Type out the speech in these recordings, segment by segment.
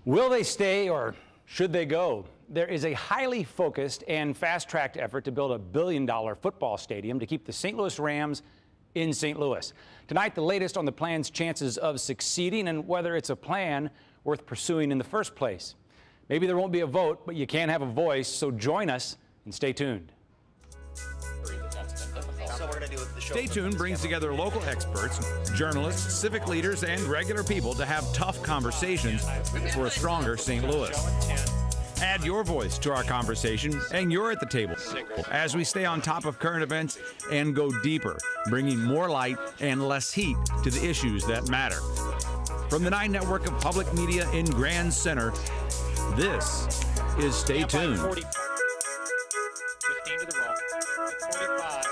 Will they stay or should they go? There is a highly focused and fast-tracked effort to build a billion-dollar football stadium to keep the St. Louis Rams in St. Louis. Tonight, the latest on the plan's chances of succeeding and whether it's a plan worth pursuing in the first place. Maybe there won't be a vote, but you can have a voice, so join us and stay tuned. Stay Tuned brings together local experts, journalists, civic leaders, and regular people to have tough conversations for a stronger St. Louis. Add your voice to our conversation, and you're at the table as we stay on top of current events and go deeper, bringing more light and less heat to the issues that matter. From the 9 network of public media in Grand Center, this is Stay Tuned. 15 to the roll. 45.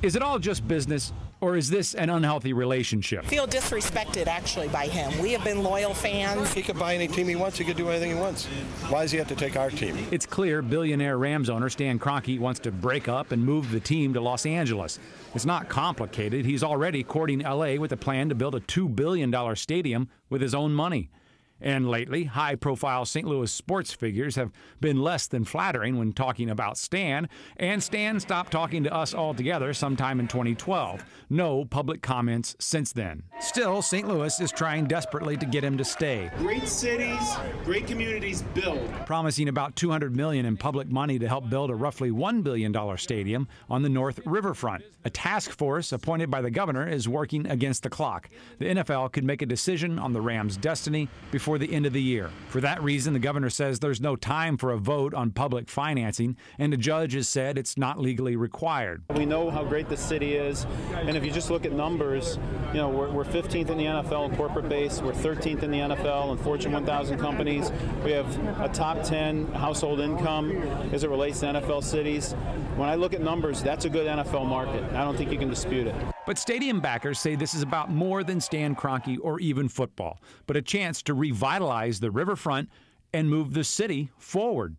Is it all just business, or is this an unhealthy relationship? I feel disrespected, actually, by him. We have been loyal fans. He could buy any team he wants. He could do anything he wants. Why does he have to take our team? It's clear billionaire Rams owner Stan Kroenke wants to break up and move the team to Los Angeles. It's not complicated. He's already courting L.A. with a plan to build a $2 billion stadium with his own money. And lately, high-profile St. Louis sports figures have been less than flattering when talking about Stan, and Stan stopped talking to us altogether sometime in 2012. No public comments since then. Still, St. Louis is trying desperately to get him to stay. Great cities, great communities build. Promising about $200 million in public money to help build a roughly $1 billion stadium on the North Riverfront. A task force appointed by the governor is working against the clock. The NFL could make a decision on the Rams' destiny before the end of the year. For that reason, the governor says there's no time for a vote on public financing, and the judge has said it's not legally required. We know how great the city is, and if you just look at numbers, you know, we're 15th in the NFL in corporate base, we're 13th in the NFL in Fortune 1000 companies. We have a top 10 household income as it relates to NFL cities. When I look at numbers, that's a good NFL market. I don't think you can dispute it. But stadium backers say this is about more than Stan Kroenke or even football, but a chance to revitalize the riverfront and move the city forward.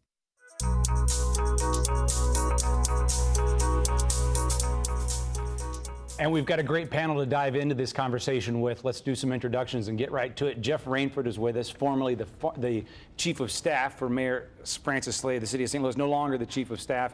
And we've got a great panel to dive into this conversation with. Let's do some introductions and get right to it. Jeff Rainford is with us, formerly the Chief of Staff for Mayor Francis Slay of the City of St. Louis, no longer the Chief of Staff,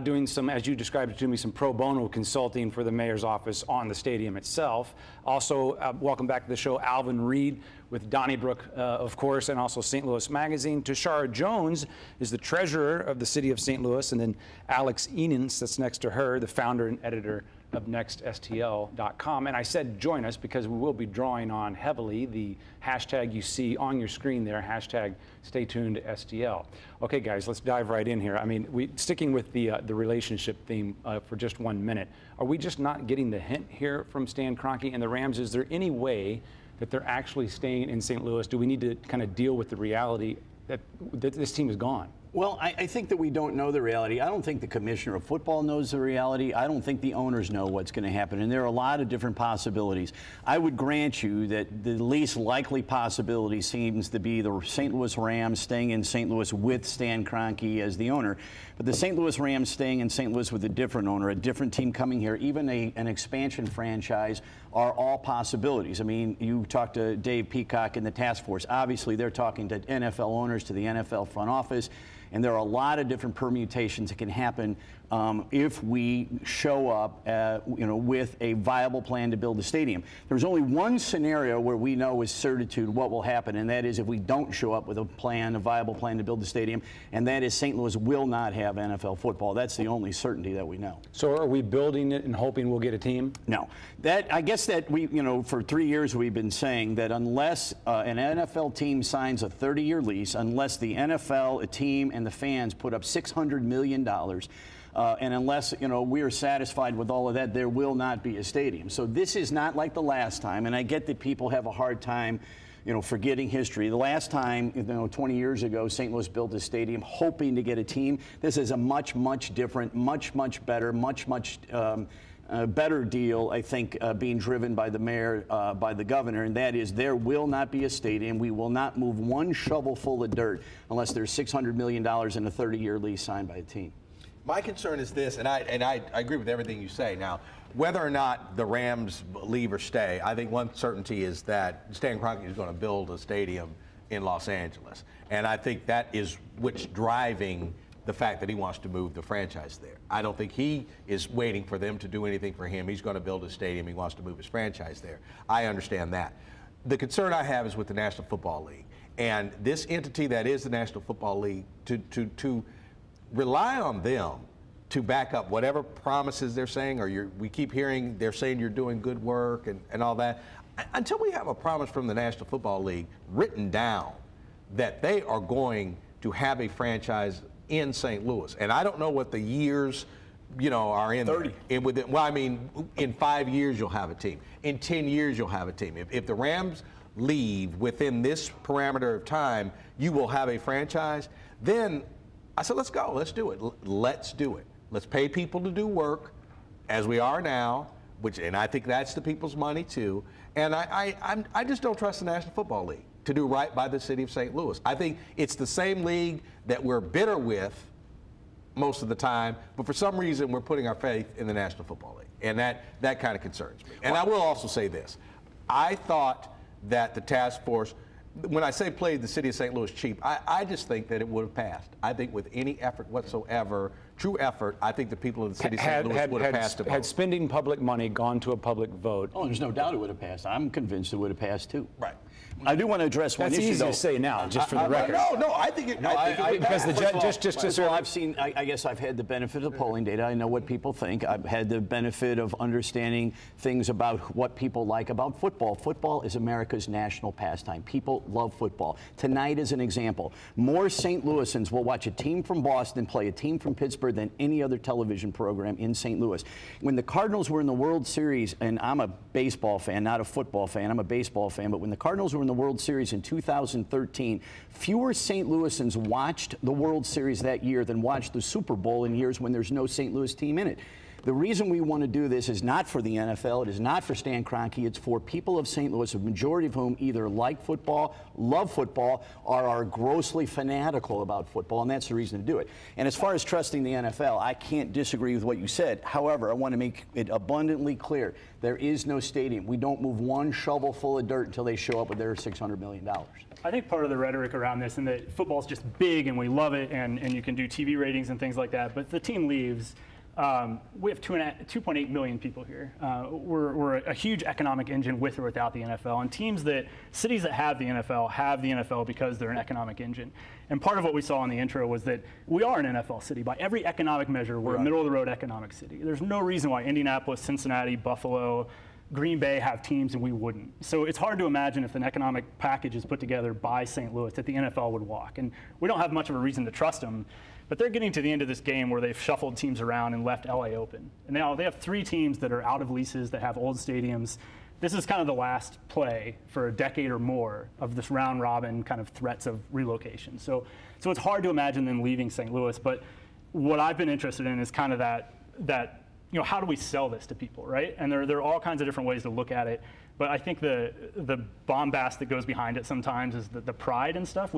doing some, as you described it to me, some pro bono consulting for the Mayor's office on the stadium itself. Also, welcome back to the show, Alvin Reed with Donnybrook, of course, and also St. Louis Magazine. Tashara Jones is the treasurer of the City of St. Louis, and then Alex Enens, that's next to her, the founder and editor of nextstl.com. And I said join us because we will be drawing on heavily the hashtag you see on your screen there, hashtag Stay Tuned STL. Okay, guys, let's dive right in here. I mean, sticking with the relationship theme for just 1 minute, are we just not getting the hint here from Stan Kroenke and the Rams? Is there any way that they're actually staying in St. Louis? Do we need to kind of deal with the reality that this team is gone? Well, I think that we don't know the reality. I don't think the commissioner of football knows the reality. I don't think the owners know what's going to happen. And there are a lot of different possibilities. I would grant you that the least likely possibility seems to be the St. Louis Rams staying in St. Louis with Stan Kroenke as the owner. But the St. Louis Rams staying in St. Louis with a different owner, a different team coming here, even an expansion franchise, are all possibilities. I mean, you talk to Dave Peacock and the task force. Obviously, they're talking to NFL owners, to the NFL front office. And there are a lot of different permutations that can happen if we show up with a viable plan to build the stadium. There's only one scenario where we know with certitude what will happen, and that is if we don't show up with a viable plan to build the stadium, and that is St. Louis will not have NFL football. That's the only certainty that we know. So are we building it and hoping we'll get a team? No. I guess that we, for 3 years we've been saying that unless an NFL team signs a 30-year lease, unless the NFL, a team, and the fans put up $600 million, and unless, we are satisfied with all of that, there will not be a stadium. So this is not like the last time, and I get that people have a hard time, forgetting history. The last time, 20 years ago, St. Louis built a stadium hoping to get a team. This is a much, much different, much, much better, much, much better deal, I think, being driven by the mayor, by the governor, and that is there will not be a stadium. We will not move one shovelful of dirt unless there's $600 million in a 30-year lease signed by a team. My concern is this, and I agree with everything you say. Now, whether or not the Rams leave or stay, I think one certainty is that Stan Kroenke is going to build a stadium in Los Angeles. And I think that is what's driving the fact that he wants to move the franchise there. I don't think he is waiting for them to do anything for him. He's going to build a stadium. He wants to move his franchise there. I understand that. The concern I have is with the National Football League. And this entity that is the National Football League, to rely on them to back up whatever promises they're saying, or we keep hearing they're saying you're doing good work and all that. Until we have a promise from the National Football League written down that they are going to have a franchise in St. Louis, and I don't know what the years, are in 30. In 5 years you'll have a team. In 10 years you'll have a team. If the Rams leave within this parameter of time, you will have a franchise. Then I said, let's go. Let's do it. Let's do it. Let's pay people to do work as we are now, and I think that's the people's money too. And I just don't trust the National Football League to do right by the city of St. Louis. I think it's the same league that we're bitter with most of the time, but for some reason we're putting our faith in the National Football League. And that kind of concerns me. And I will also say this. I thought that the task force, when I say played the city of St. Louis cheap, I just think that it would have passed. I think with any effort whatsoever, true effort, I think the people of the city of St. Louis would have passed a vote. Had spending public money gone to a public vote? Oh, there's no doubt it would have passed. I'm convinced it would have passed too. Right. I do want to address one issue. That's easy to say now, just for the record. No, I think it. Because the judge just I've seen. I guess I've had the benefit of polling data. I know what people think. I've had the benefit of understanding things about what people like about football. Football is America's national pastime. People love football. Tonight is an example. More St. Louisans will watch a team from Boston play a team from Pittsburgh than any other television program in St. Louis. When the Cardinals were in the World Series, and I'm a baseball fan, not a football fan. I'm a baseball fan. But when the Cardinals were in the World Series in 2013, fewer St. Louisans watched the World Series that year than watched the Super Bowl in years when there's no St. Louis team in it. The reason we want to do this is not for the NFL, it is not for Stan Kroenke, it's for people of St. Louis, a majority of whom either like football, love football, or are grossly fanatical about football, and that's the reason to do it. And as far as trusting the NFL, I can't disagree with what you said. However, I want to make it abundantly clear, there is no stadium. We don't move one shovel full of dirt until they show up with their $600 million. I think part of the rhetoric around this, and that football's just big and we love it, and you can do TV ratings and things like that, but if the team leaves, we have 2.8 million people here. We're a huge economic engine with or without the NFL. And cities that have the NFL because they're an economic engine. And part of what we saw in the intro was that we are an NFL city. By every economic measure, we're a middle-of-the-road economic city. There's no reason why Indianapolis, Cincinnati, Buffalo, Green Bay have teams and we wouldn't. So it's hard to imagine if an economic package is put together by St. Louis that the NFL would walk. And we don't have much of a reason to trust them. But they're getting to the end of this game where they've shuffled teams around and left LA open. And now they have 3 teams that are out of leases, that have old stadiums. This is kind of the last play for a decade or more of this round robin kind of threats of relocation. So it's hard to imagine them leaving St. Louis. But what I've been interested in is kind of that how do we sell this to people, right? And there are all kinds of different ways to look at it. But I think the bombast that goes behind it sometimes is the pride and stuff.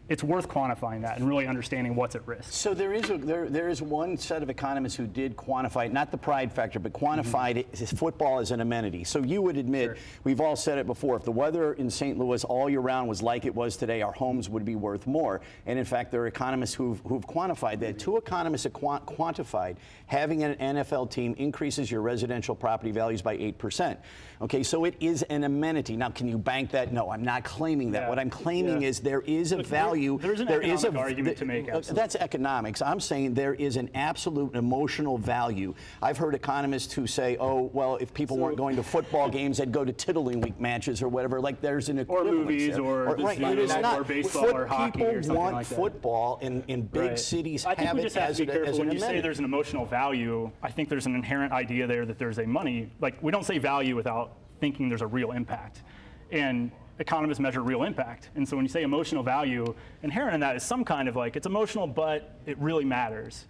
It's worth quantifying that and really understanding what's at risk. So there is one set of economists who did quantify, not the pride factor, but quantified football as an amenity. So you would admit, we've all said it before, if the weather in St. Louis all year round was like it was today, our homes would be worth more. And in fact, there are economists who've quantified that. 2 economists have quantified having an NFL team increases your residential property values by 8%. Okay, so it is an amenity. Now, can you bank that? No, I'm not claiming that. What I'm claiming is there is a value. There's an economic argument to make. Absolutely. That's economics. I'm saying there is an absolute emotional value. I've heard economists who say, oh, well, if people weren't going to football games, they'd go to Tiddlywink matches or whatever. Like there's an equivalence. Or movies, or baseball, or hockey, or something like that. People want football in big cities. I think we just have to be careful when you say amenity. there's an emotional value. I think there's an inherent idea there that there's a money. Like we don't say value without thinking there's a real impact. And economists measure real impact. And so when you say emotional value, inherent in that is some kind of like, it's emotional, but it really matters.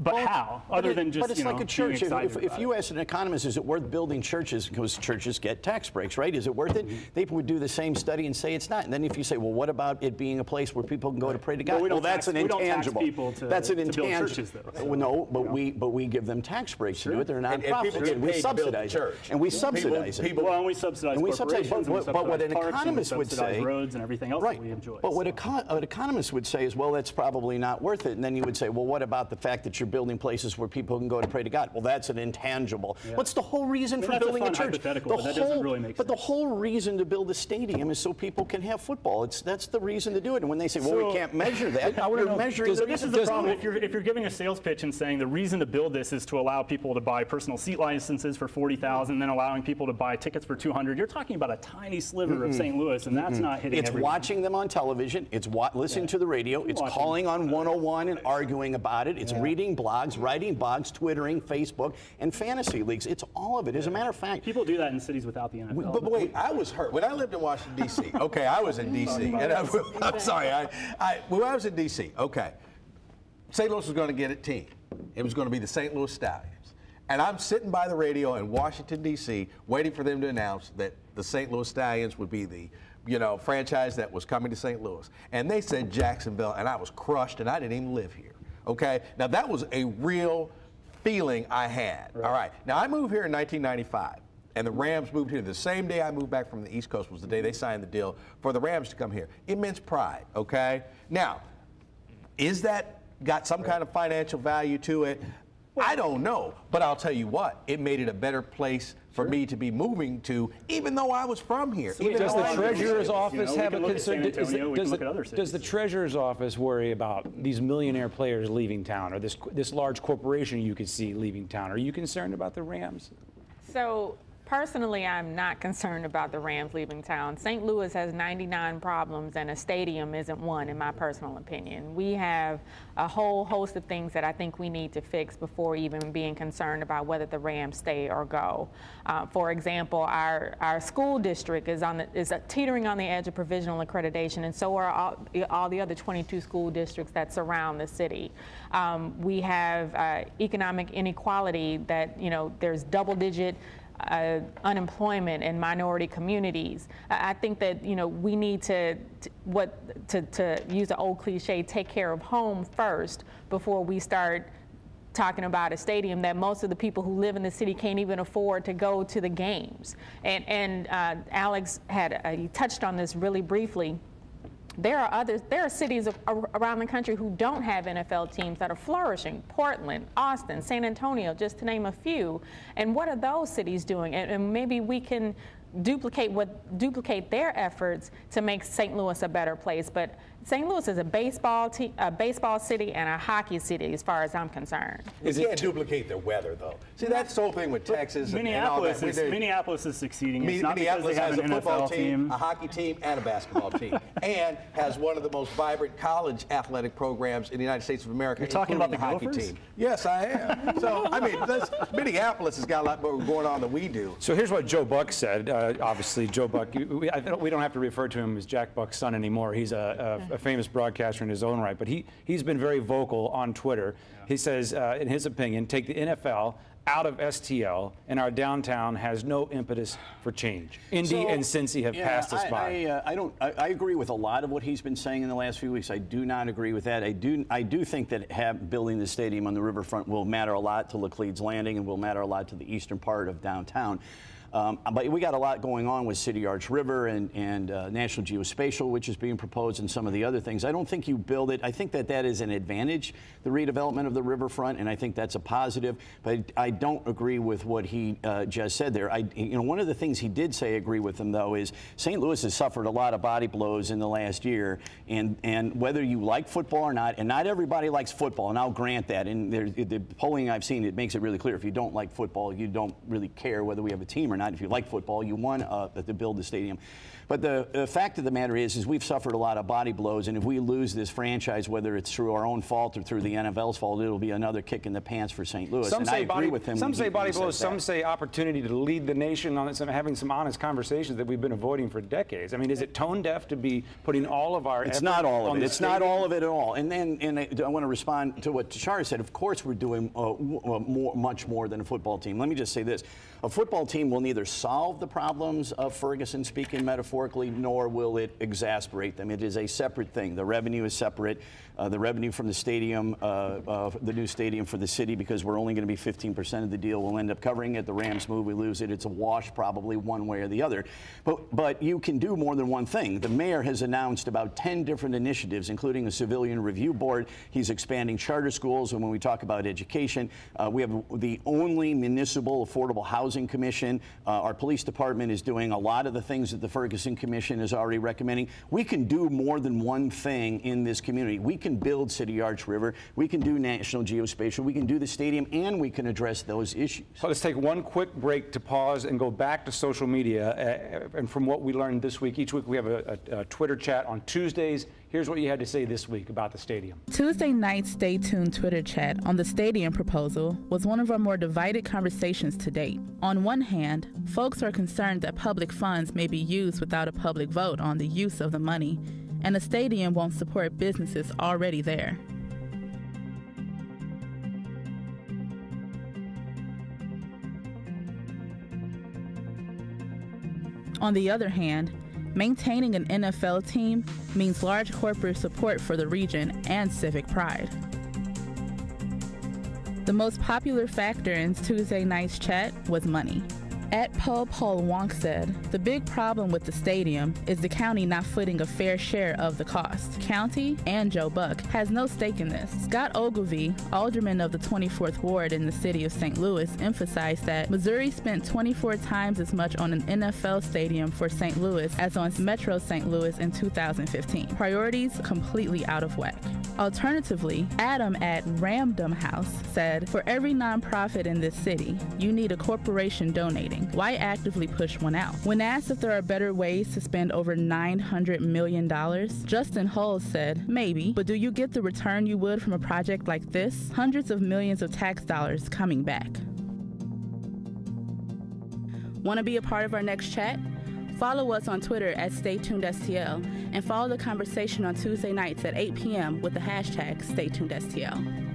But how? Other than just, but it's like a church. If you ask ask an economist, is it worth building churches because churches get tax breaks, right? Is it worth it? They would do the same study and say it's not. And then if you say, well, what about it being a place where people can go to pray to God? Well, that's an intangible. That's an intangible. Well, no, but we give them tax breaks to do it. They're nonprofits, and we subsidize it. And we subsidize it. Well, and we subsidize corporations. But what an economist would say, roads and everything else that we enjoy. But what economists would say is, well, that's probably not worth it. And then you would say, well, what about the fact that you're building places where people can go to pray to God? Well, that's an intangible. Yeah. What's the whole reason for building a church? That doesn't really make sense. But the whole reason to build a stadium is so people can have football. That's the reason to do it. And when they say, well, we can't measure that, you're measuring. This is the problem. If you're giving a sales pitch and saying the reason to build this is to allow people to buy personal seat licenses for $40,000, and then allowing people to buy tickets for $200, you're talking about a tiny sliver of St. Louis, and that's not hitting It's everyone. Watching them on television. It's listening to the radio. It's calling on 101 and arguing about it. It's reading blogs, writing blogs, Twittering, Facebook, and fantasy leagues. It's all of it. As a matter of fact, people do that in cities without the NFL. But wait, I was hurt when I lived in Washington D.C. Okay, I was in D.C. and I'm sorry. When I was in D.C. Okay, St. Louis was going to get a team. It was going to be the St. Louis Stallions, and I'm sitting by the radio in Washington D.C. waiting for them to announce that the St. Louis Stallions would be the franchise that was coming to St. Louis, and they said Jacksonville, and I was crushed, and I didn't even live here. Okay, now that was a real feeling I had. Right. All right, now I moved here in 1995, and the Rams moved here. The same day I moved back from the East Coast was the day they signed the deal for the Rams to come here. Immense pride, okay? Now, is that got some kind of financial value to it? I don't know, but I'll tell you what, it made it a better place for me to be moving to, even though I was from here. Does the Treasurer's Office have a concern? Does the Treasurer's Office worry about these millionaire players leaving town, or this large corporation you could see leaving town? Are you concerned about the Rams? So personally, I'm not concerned about the Rams leaving town. St. Louis has 99 problems, and a stadium isn't one, in my personal opinion. We have a whole host of things that I think we need to fix before even being concerned about whether the Rams stay or go. For example, our school district is teetering on the edge of provisional accreditation, and so are all the other 22 school districts that surround the city. We have economic inequality that, there's double-digit unemployment in minority communities. I think that we need to use the old cliche, take care of home first before we start talking about a stadium that most of the people who live in the city can't even afford to go to the games. And Alex he touched on this really briefly. There are cities around the country who don't have NFL teams that are flourishing. Portland, Austin, San Antonio, just to name a few. And what are those cities doing? And maybe we can duplicate their efforts to make St. Louis a better place. But St. Louis is a baseball city and a hockey city, as far as I'm concerned. You can't duplicate the weather, though. See, that's the whole thing with Texas. Minneapolis is succeeding. It's not because they have an football NFL team, a hockey team, and a basketball team, and has one of the most vibrant college athletic programs in the United States of America. You're talking about the hockey Gophers? team. Yes, I am. So, I mean, Minneapolis has got a lot more going on than we do. So here's what Joe Buck said. Obviously, Joe Buck, we don't have to refer to him as Jack Buck's son anymore. He's a famous broadcaster in his own right, but he's been very vocal on Twitter. He says, in his opinion, take the NFL out of STL, and our downtown has no impetus for change. Indy and Cincy have passed us by. I agree with a lot of what he's been saying in the last few weeks. I do not agree with that. I do think that building the stadium on the riverfront will matter a lot to Laclede's Landing and will matter a lot to the eastern part of downtown. But we got a lot going on with City Arch River and National Geospatial, which is being proposed, and some of the other things. I don't think you build it. I think that is an advantage, the redevelopment of the riverfront, and I think that's a positive. But I don't agree with what he just said there. One of the things he did say, agree with him though, is St. Louis has suffered a lot of body blows in the last year, and whether you like football or not, and not everybody likes football, and I'll grant that. And the polling I've seen, it makes it really clear. If you don't like football, you don't really care whether we have a team or not. If you like football, you won to build the stadium. But the fact of the matter is we've suffered a lot of body blows, and if we lose this franchise, whether it's through our own fault or through the NFL's fault, it'll be another kick in the pants for St. Louis. Some and say I agree with him. Some say body blows. Some say opportunity to lead the nation on having some honest conversations that we've been avoiding for decades. I mean, is it tone deaf to be putting all of our? It's not all of it. It's not all of it at all. And then, I want to respond to what Tashara said. Of course, we're doing much more than a football team. Let me just say this. A football team will neither solve the problems of Ferguson, speaking metaphorically, nor will it exasperate them. It is a separate thing. The revenue is separate. The revenue from the stadium, the new stadium for the city, because we're only going to be 15% of the deal, we'll end up covering it. The Rams move, we lose it. It's a wash probably one way or the other. But you can do more than one thing. The mayor has announced about 10 different initiatives, including a civilian review board. He's expanding charter schools. And when we talk about education, we have the only municipal affordable housing commission. Our police department is doing a lot of the things that the Ferguson Commission is already recommending. We can do more than one thing in this community. We can build City Arch River. We can do National Geospatial. We can do the stadium, and we can address those issues. So let's take one quick break to pause and go back to social media. And from what we learned this week, each week we have a Twitter chat on Tuesdays. Here's what you had to say this week about the stadium. Tuesday night's Stay Tuned Twitter chat on the stadium proposal was one of our more divided conversations to date. On one hand, folks are concerned that public funds may be used without a public vote on the use of the money, and a stadium won't support businesses already there. On the other hand, maintaining an NFL team means large corporate support for the region and civic pride. The most popular factor in Tuesday night's chat was money. At Paul Wonk said, the big problem with the stadium is the county not footing a fair share of the cost. County and Joe Buck has no stake in this. Scott Ogilvie, alderman of the 24th Ward in the city of St. Louis, emphasized that Missouri spent 24 times as much on an NFL stadium for St. Louis as on Metro St. Louis in 2015. Priorities completely out of whack. Alternatively, Adam at Ramdom House said, for every nonprofit in this city, you need a corporation donating. Why actively push one out? When asked if there are better ways to spend over $900 million, Justin Hull said, maybe, but do you get the return you would from a project like this? Hundreds of millions of tax dollars coming back. Want to be a part of our next chat? Follow us on Twitter at StayTunedSTL and follow the conversation on Tuesday nights at 8 p.m. with the hashtag StayTunedSTL.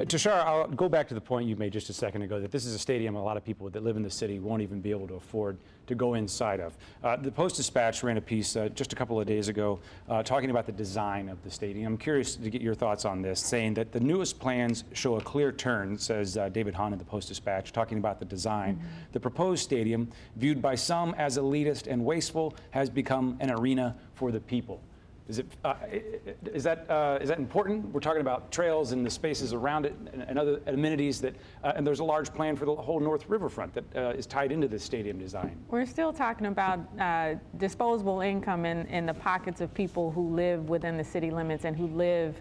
Tashara, I'll go back to the point you made just a second ago, that this is a stadium a lot of people that live in the city won't even be able to afford to go inside of. The Post-Dispatch ran a piece just a couple of days ago talking about the design of the stadium. I'm curious to get your thoughts on this, saying that the newest plans show a clear turn, says David Hahn of the Post-Dispatch, talking about the design. Mm-hmm. The proposed stadium, viewed by some as elitist and wasteful, has become an arena for the people. Is that important? We're talking about trails and the spaces around it and other amenities that, and there's a large plan for the whole North Riverfront that is tied into this stadium design. We're still talking about disposable income in the pockets of people who live within the city limits and who live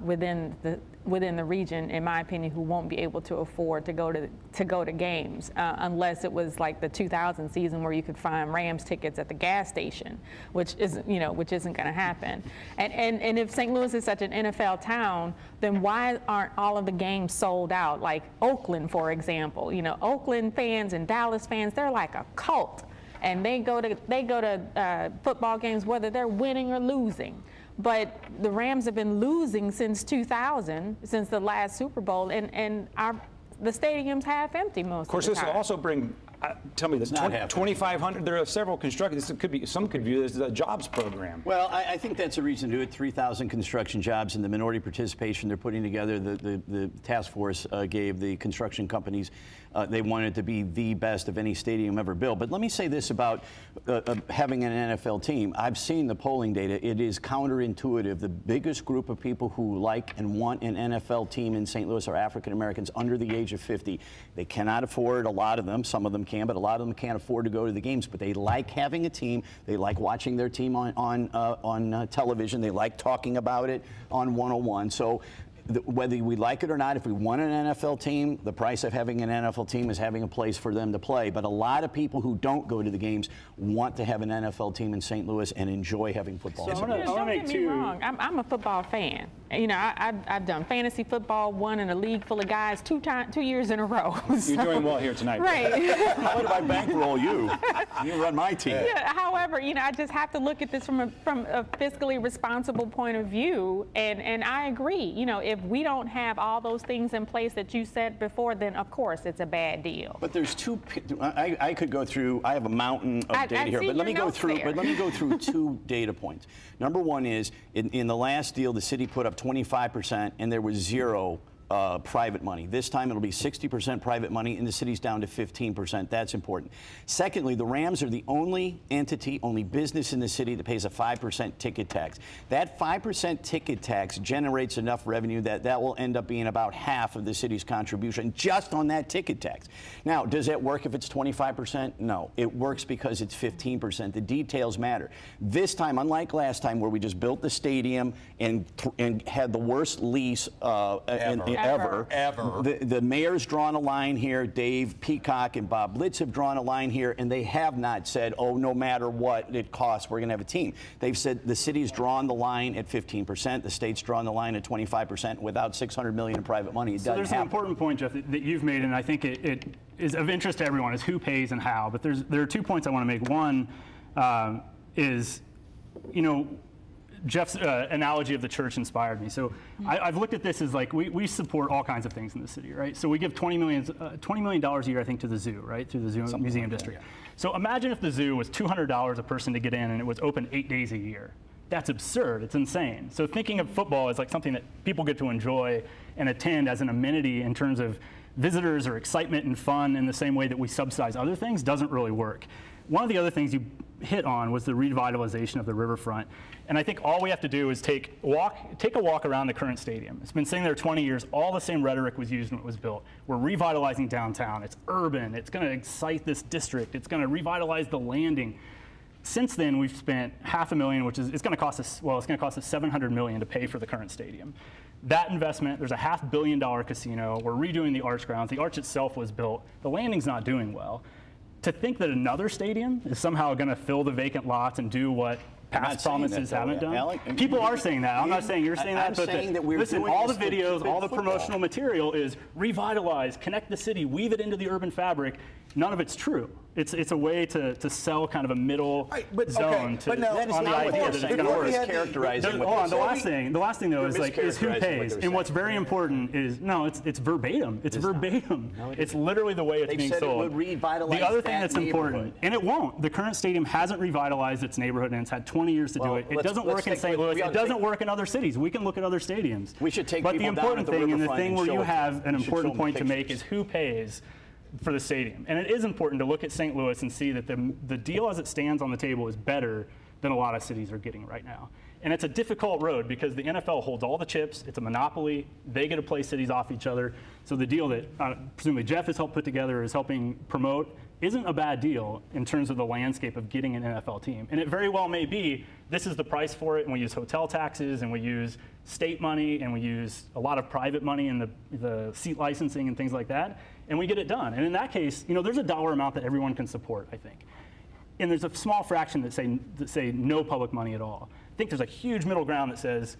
within the region, in my opinion, who won't be able to afford to go to games unless it was like the 2000 season where you could find Rams tickets at the gas station, which isn't going to happen. And if St. Louis is such an NFL town, then why aren't all of the games sold out? Like Oakland, for example. Oakland fans and Dallas fans, they're like a cult, and they go to football games whether they're winning or losing. But the Rams have been losing since 2000, since the last Super Bowl, and the stadium's half empty most of the time. Of course, this will also bring, tell me this, 2,500, there are several construction, some could view this as a jobs program. Well, I think that's a reason to do it. 3,000 construction jobs and the minority participation they're putting together. The task force gave the construction companies, they wanted it to be the best of any stadium ever built. But let me say this about having an NFL team. I've seen the polling data. It is counterintuitive. The biggest group of people who like and want an NFL team in St. Louis are African Americans under the age of 50. They cannot afford, a lot of them, some of them can, but a lot of them can't afford to go to the games. But they like having a team. They like watching their team on television. They like talking about it on 101. So whether we like it or not, if we want an NFL team, the price of having an NFL team is having a place for them to play. But a lot of people who don't go to the games want to have an NFL team in St. Louis and enjoy having football. So don't get me wrong. I'm a football fan. You know, I've done fantasy football, won in a league full of guys 2 years in a row. You're doing well here tonight. Right. How would I bankroll you? You run my team. Yeah, however, you know, I just have to look at this from a fiscally responsible point of view, and I agree. You know, if we don't have all those things in place that you said before, then of course it's a bad deal. But there's I could go through. I have a mountain of data here, but let me go through. But let me go through 2 data points. Number one is in the last deal, the city put up 25%, and there was 0 private money. This time it'll be 60% private money, and the city's down to 15%. That's important. Secondly, the Rams are the only entity, only business in the city that pays a 5% ticket tax. That 5% ticket tax generates enough revenue that will end up being about half of the city's contribution just on that ticket tax. Now, does that work if it's 25%? No. It works because it's 15%. The details matter. This time, unlike last time where we just built the stadium and had the worst lease ever. The mayor's drawn a line here. Dave Peacock and Bob Blitz have drawn a line here, and they have not said, oh, no matter what it costs, we're going to have a team. They've said the city's drawn the line at 15%. The state's drawn the line at 25%. Without $600 million in private money, it doesn't happen. So there's an important point, Jeff, that you've made, and I think it is of interest to everyone, is who pays and how. But there are 2 points I want to make. One is, you know, Jeff's analogy of the church inspired me. So I've looked at this as like we support all kinds of things in the city, right? So we give $20 million a year, I think, to the zoo, right? Through the zoo museum district. Yeah. So imagine if the zoo was $200 a person to get in and it was open 8 days a year. That's absurd. It's insane. So thinking of football as like something that people get to enjoy and attend as an amenity in terms of visitors or excitement and fun in the same way that we subsidize other things doesn't really work. One of the other things you hit on was the revitalization of the riverfront. And I think all we have to do is take a walk around the current stadium. It's been sitting there 20 years. All the same rhetoric was used when it was built. We're revitalizing downtown. It's urban. It's going to excite this district. It's going to revitalize the landing. Since then, we've spent $500,000, which is it's going to cost us $700 million to pay for the current stadium. That investment, there's a $500 million casino. We're redoing the arch grounds. The arch itself was built. The landing's not doing well. To think that another stadium is somehow going to fill the vacant lots and do what past promises haven't done. Alec, people are saying that. I'm not saying you're saying that. But listen, all the videos, all the promotional material is revitalize, connect the city, weave it into the urban fabric. None of it's true. It's a way to sell kind of a middle zone on the idea that it's going to work. The last thing though is who pays. And what's very important is it's verbatim. It's verbatim. It's literally the way it's being sold. The other thing that's important, and it won't. The current stadium hasn't revitalized its neighborhood, and it's had 20 years to do it. It doesn't work in St. Louis. It doesn't work in other cities. We can look at other stadiums. We should take But the important thing, and the thing where you have an important point to make, is who pays for the stadium. And it is important to look at St. Louis and see that the deal as it stands on the table is better than a lot of cities are getting right now. And it's a difficult road because the NFL holds all the chips. It's a monopoly. They get to play cities off each other. So the deal that presumably Jeff has helped put together, is helping promote, isn't a bad deal in terms of the landscape of getting an NFL team. And it very well may be this is the price for it, and we use hotel taxes, and we use state money, and we use a lot of private money in the seat licensing and things like that, and we get it done. And in that case, there's a dollar amount that everyone can support, I think. And there's a small fraction that say no public money at all. I think there's a huge middle ground that says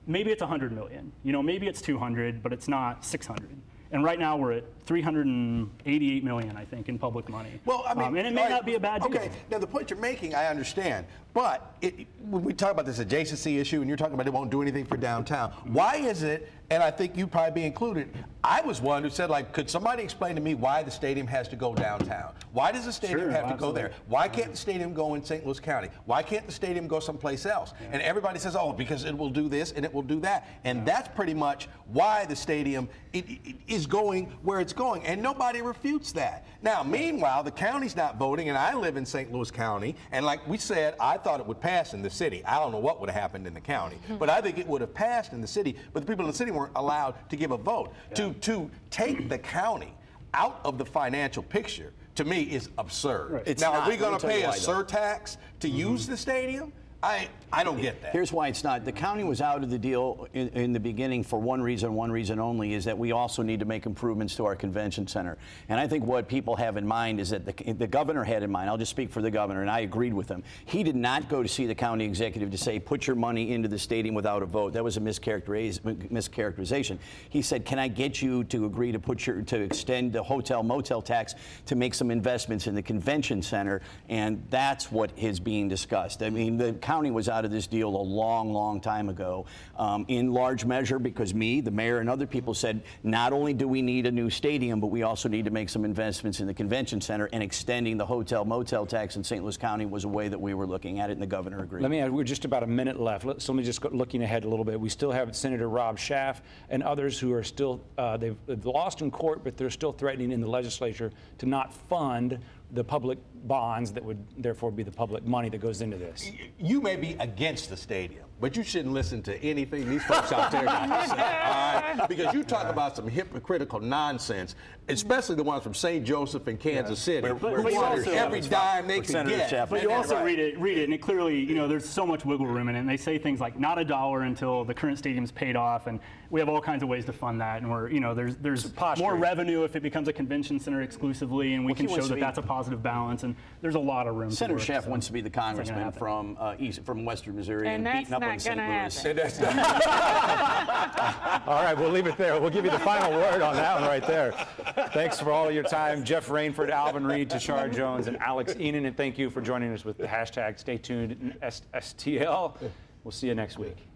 maybe it's 100 million, maybe it's 200, but it's not 600. And right now we're at 388 million, I think, in public money. Well, I mean, and it may not be a bad deal. Okay, now the point you're making, I understand. But when we talk about this adjacency issue, and you're talking about it won't do anything for downtown, why is it, and I think you'd probably be included, I was one who said, could somebody explain to me why the stadium has to go downtown? Why does the stadium have to go there? Why can't the stadium go in St. Louis County? Why can't the stadium go someplace else? Yeah. And everybody says, because it will do this and it will do that. And that's pretty much why the stadium is going where it's going. And nobody refutes that. Now, meanwhile, the county's not voting, and I live in St. Louis County, and like we said, I thought it would pass in the city. I don't know what would have happened in the county, but I think it would have passed in the city, but the people in the city weren't allowed to give a vote. Yeah. To take the county out of the financial picture, to me, is absurd. Right. Now, are we going to pay a surtax to use the stadium? I don't get that. Here's why it's not. The county was out of the deal in the beginning for one reason only, is that we also need to make improvements to our convention center. And I think what people have in mind is that the governor had in mind, I'll just speak for the governor, and I agreed with him. He did not go to see the county executive to say, put your money into the stadium without a vote. That was a mischaracterization. He said, can I get you to agree to extend the hotel motel tax to make some investments in the convention center? And that's what is being discussed. I mean, the county was out of this deal a long time ago, in large measure because me, the mayor, and other people said not only do we need a new stadium, but we also need to make some investments in the convention center, and extending the hotel motel tax in St. Louis County was a way that we were looking at it, and the governor agreed. Let me add, we're just about a minute left. So let me just go looking ahead a little bit. We still have Senator Rob Schaaf and others who are still, they've lost in court, but they're still threatening in the legislature to not fund the public bonds that would therefore be the public money that goes into this. You may be against the stadium, but you shouldn't listen to anything these folks out there got to say, all right? Because you talk about some hypocritical nonsense, especially the ones from St. Joseph and Kansas City, who want every dime they can get. But you also read it, and it clearly, there's so much wiggle room in it. And they say things like not $1 until the current stadium's paid off, and we have all kinds of ways to fund that. And we're, there's more revenue if it becomes a convention center exclusively, and we can show that that's a positive balance. And there's a lot of room. Senator Schaaf wants to be the congressman from Western Missouri and beating up on St. Louis. All right, we'll leave it there. We'll give you the final word on that one right there. Thanks for all of your time, Jeff Rainford, Alvin Reed, Tashara Jones, and Alex Enan, and thank you for joining us with the hashtag Stay Tuned STL. We'll see you next week.